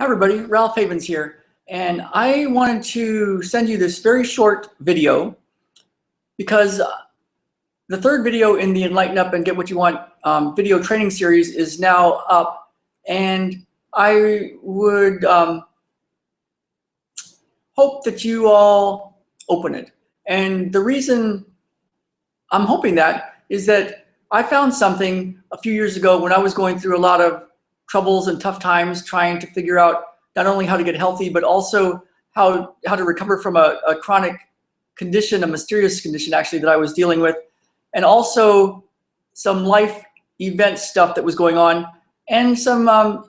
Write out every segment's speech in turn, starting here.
Hi everybody, Ralph Havens here, and I wanted to send you this very short video because the third video in the Enlighten Up and Get What You Want video training series is now up, and I would hope that you all open it. And the reason I'm hoping that is that I found something a few years ago when I was going through a lot of troubles and tough times trying to figure out not only how to get healthy, but also how to recover from a chronic condition, a mysterious condition actually that I was dealing with, and also some life event stuff that was going on, and some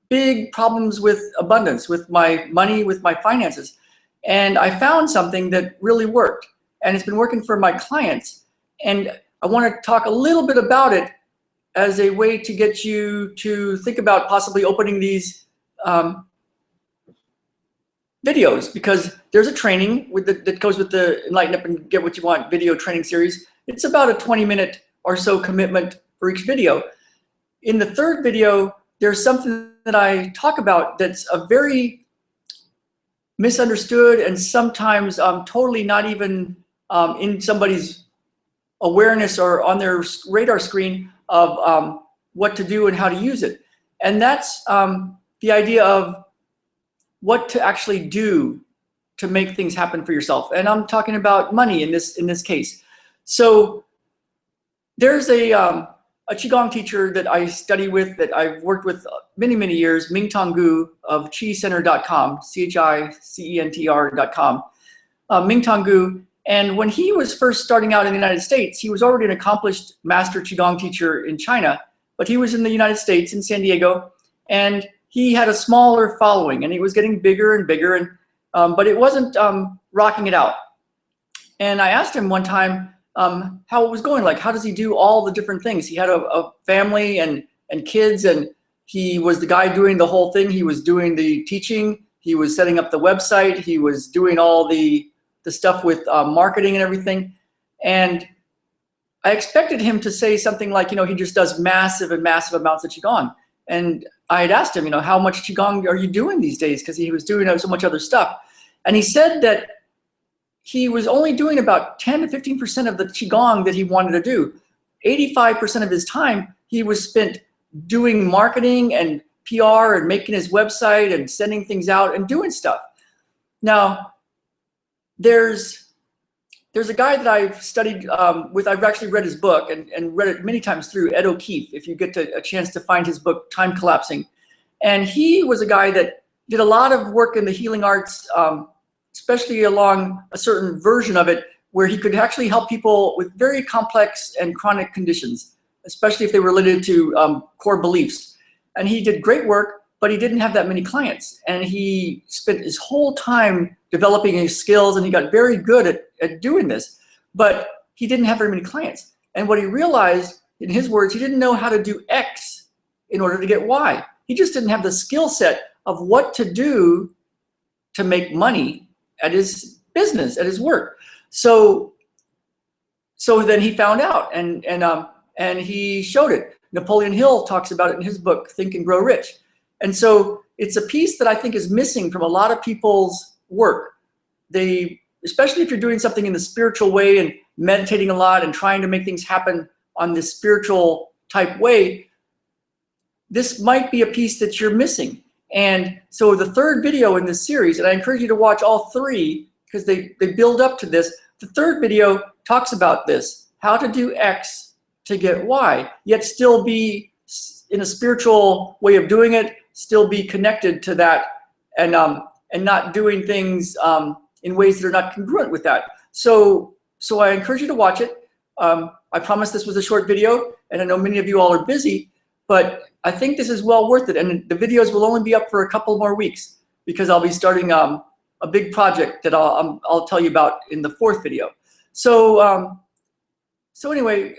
big problems with abundance, with my money, with my finances. And I found something that really worked, and it's been working for my clients. And I want to talk a little bit about it as a way to get you to think about possibly opening these videos, because there's a training that goes with the Enlighten Up and Get What You Want video training series. It's about a 20-minute or so commitment for each video. In the third video, there's something that I talk about that's a very misunderstood and sometimes totally not even in somebody's awareness or on their radar screen of what to do and how to use it. And that's the idea of what to actually do to make things happen for yourself. And I'm talking about money in this case. So there's a Qigong teacher that I study with, that I've worked with many years, Ming Gu of ChiCenter.com, ChiCenter.com, Ming Gu. And when he was first starting out in the United States, he was already an accomplished master Qigong teacher in China, but he was in the United States, in San Diego, and he had a smaller following, and he was getting bigger and bigger, and but it wasn't rocking it out. And I asked him one time how it was going, like how does he do all the different things? He had a family and kids, and he was the guy doing the whole thing. He was doing the teaching, he was setting up the website, he was doing all the stuff with marketing and everything. And I expected him to say something like, he just does massive amounts of Qigong. And I had asked him, how much Qigong are you doing these days? Because he was doing so much other stuff. And he said that he was only doing about 10 to 15% of the Qigong that he wanted to do. 85% of his time he was spent doing marketing and PR and making his website and sending things out and doing stuff. Now, there's a guy that I've studied with. I've actually read his book and read it many times through, Ed O'Keefe, if you get a chance to find his book, Time Collapsing. And he was a guy that did a lot of work in the healing arts, especially along a certain version of it, where he could actually help people with very complex and chronic conditions, especially if they were related to core beliefs. And he did great work, but he didn't have that many clients. And he spent his whole time developing his skills, and he got very good at doing this, but he didn't have very many clients. And what he realized, in his words, he didn't know how to do X in order to get Y. He just didn't have the skill set of what to do to make money at his business, at his work. So then he found out, and he showed it. Napoleon Hill talks about it in his book, Think and Grow Rich. And so it's a piece that I think is missing from a lot of people's work. Especially if you're doing something in the spiritual way and meditating a lot and trying to make things happen on this spiritual type way, this might be a piece that you're missing. And so the third video in this series, and I encourage you to watch all three because they build up to this. The third video talks about this, how to do X to get Y, yet still be in a spiritual way of doing it, still be connected to that, and not doing things in ways that are not congruent with that. So I encourage you to watch it. I promise this was a short video, and I know many of you all are busy, but I think this is well worth it. And the videos will only be up for a couple more weeks because I'll be starting a big project that I'll tell you about in the fourth video. So anyway,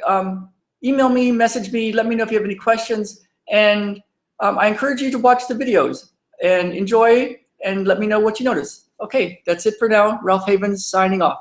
email me, message me, let me know if you have any questions, and I encourage you to watch the videos and enjoy and let me know what you notice. Okay, that's it for now. Ralph Havens signing off.